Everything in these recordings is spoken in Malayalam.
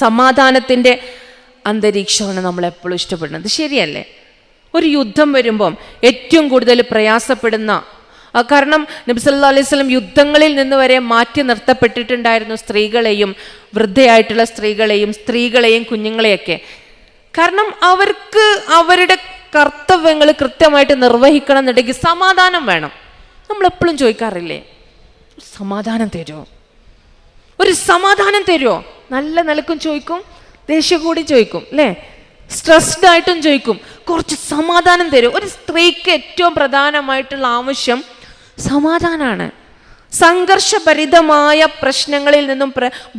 സമാധാനത്തിൻ്റെ അന്തരീക്ഷമാണ് നമ്മളെപ്പോഴും ഇഷ്ടപ്പെടുന്നത്. ശരിയല്ലേ? ഒരു യുദ്ധം വരുമ്പം ഏറ്റവും കൂടുതൽ പ്രയാസപ്പെടുന്ന, കാരണം നബി സല്ലല്ലാഹു അലൈഹി വസല്ലം യുദ്ധങ്ങളിൽ നിന്ന് വരെ മാറ്റി നിർത്തപ്പെട്ടിട്ടുണ്ടായിരുന്നു സ്ത്രീകളെയും, വൃദ്ധയായിട്ടുള്ള സ്ത്രീകളെയും കുഞ്ഞുങ്ങളെയൊക്കെ. കാരണം അവർക്ക് അവരുടെ കർത്തവ്യങ്ങൾ കൃത്യമായിട്ട് നിർവഹിക്കണം എന്നുണ്ടെങ്കിൽ സമാധാനം വേണം. നമ്മളെപ്പോഴും ചോദിക്കാറില്ലേ, സമാധാനം തരുമോ, ഒരു സമാധാനം തരുമോ? നല്ല നിലക്കും ചോദിക്കും, ദേഷ്യം കൂടി ചോദിക്കും, അല്ലേ? സ്ട്രെസ്ഡ് ആയിട്ടും ചോദിക്കും, കുറച്ച് സമാധാനം തരും. ഒരു സ്ത്രീക്ക് ഏറ്റവും പ്രധാനമായിട്ടുള്ള ആവശ്യം സമാധാനമാണ്. സംഘർഷഭരിതമായ പ്രശ്നങ്ങളിൽ നിന്നും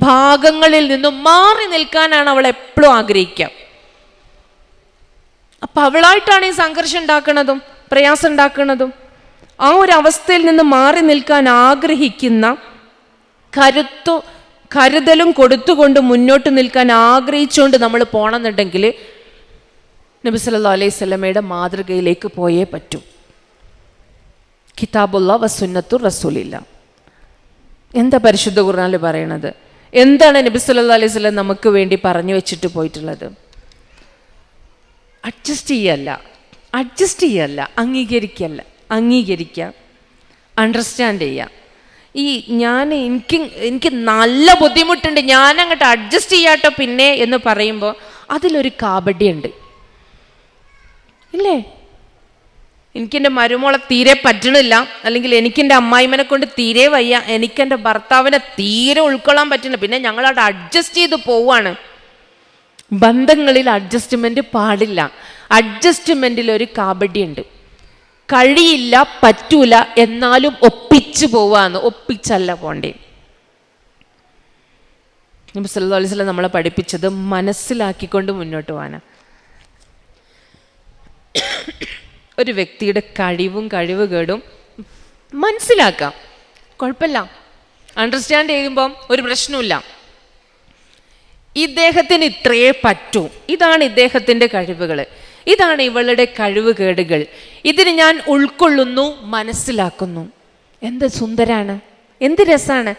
ഭാഗങ്ങളിൽ നിന്നും മാറി നിൽക്കാനാണ് അവൾ എപ്പോഴും ആഗ്രഹിക്കുക. അപ്പം അവളായിട്ടാണ് ഈ സംഘർഷം ഉണ്ടാക്കുന്നതും പ്രയാസം ഉണ്ടാക്കുന്നതും. ആ ഒരു അവസ്ഥയിൽ നിന്ന് മാറി നിൽക്കാൻ ആഗ്രഹിക്കുന്ന, കരുതലും കൊടുത്തുകൊണ്ട് മുന്നോട്ട് നിൽക്കാൻ ആഗ്രഹിച്ചുകൊണ്ട് നമ്മൾ പോകണമെന്നുണ്ടെങ്കിൽ നബി സല്ലല്ലാഹു അലൈഹി വസല്ലമയുടെ മാതൃകയിലേക്ക് പോയേ പറ്റൂ. കിതാബുല്ലാഹ് വസുന്നത്തു റസൂലില്ലാ. എന്താ പരിശുദ്ധ ഖുർആനിൽ പറയണത്? എന്താണ് നബി സല്ലല്ലാഹു അലൈഹി വസല്ലം നമുക്ക് വേണ്ടി പറഞ്ഞു വെച്ചിട്ട് പോയിട്ടുള്ളത്? അഡ്ജസ്റ്റ് ചെയ്യല്ല, അംഗീകരിക്കുക, അണ്ടർസ്റ്റാൻഡ് ചെയ്യുക. എനിക്ക് നല്ല ബുദ്ധിമുട്ടുണ്ട്, ഞാൻ അങ്ങോട്ട് അഡ്ജസ്റ്റ് ചെയ്യാട്ടോ പിന്നെ എന്ന് പറയുമ്പോൾ അതിലൊരു കാപട്യമുണ്ട്, ഇല്ലേ? എനിക്കെൻ്റെ മരുമോളെ തീരെ പറ്റണില്ല, അല്ലെങ്കിൽ എനിക്കെൻ്റെ അമ്മായിമ്മനെ കൊണ്ട് തീരെ വയ്യ, എനിക്കെൻ്റെ ഭർത്താവിനെ തീരെ ഉൾക്കൊള്ളാൻ പറ്റുന്നില്ല, പിന്നെ ഞങ്ങളവിടെ അഡ്ജസ്റ്റ് ചെയ്ത് പോവാണ്. ബന്ധങ്ങളിൽ അഡ്ജസ്റ്റ്മെന്റ് പാടില്ല. അഡ്ജസ്റ്റ്മെന്റിൽ ഒരു കാപട്യമുണ്ട്. കഴിയില്ല, പറ്റൂല, എന്നാലും ഒപ്പിച്ചു പോവാന്ന്. ഒപ്പിച്ചല്ല പോണ്ടേ. നബി സല്ലല്ലാഹു അലൈഹി വസല്ലം നമ്മളെ പഠിപ്പിച്ചത് മനസ്സിലാക്കിക്കൊണ്ട് മുന്നോട്ട് പോകാനാ. ഒരു വ്യക്തിയുടെ കഴിവുകേടും മനസ്സിലാക്കാം, കുഴപ്പമില്ല. അണ്ടർസ്റ്റാൻഡ് ചെയ്യുമ്പം ഒരു പ്രശ്നമില്ല. ഇദ്ദേഹത്തിന് ഇത്രയേ പറ്റൂ, ഇതാണ് ഇദ്ദേഹത്തിൻ്റെ കഴിവുകൾ, ഇതാണ് ഇവളുടെ കഴിവുകേടുകൾ, ഇതിന് ഞാൻ ഉൾക്കൊള്ളുന്നു, മനസ്സിലാക്കുന്നു. എന്ത് സുന്ദരാണ്, എന്ത് രസമാണ്.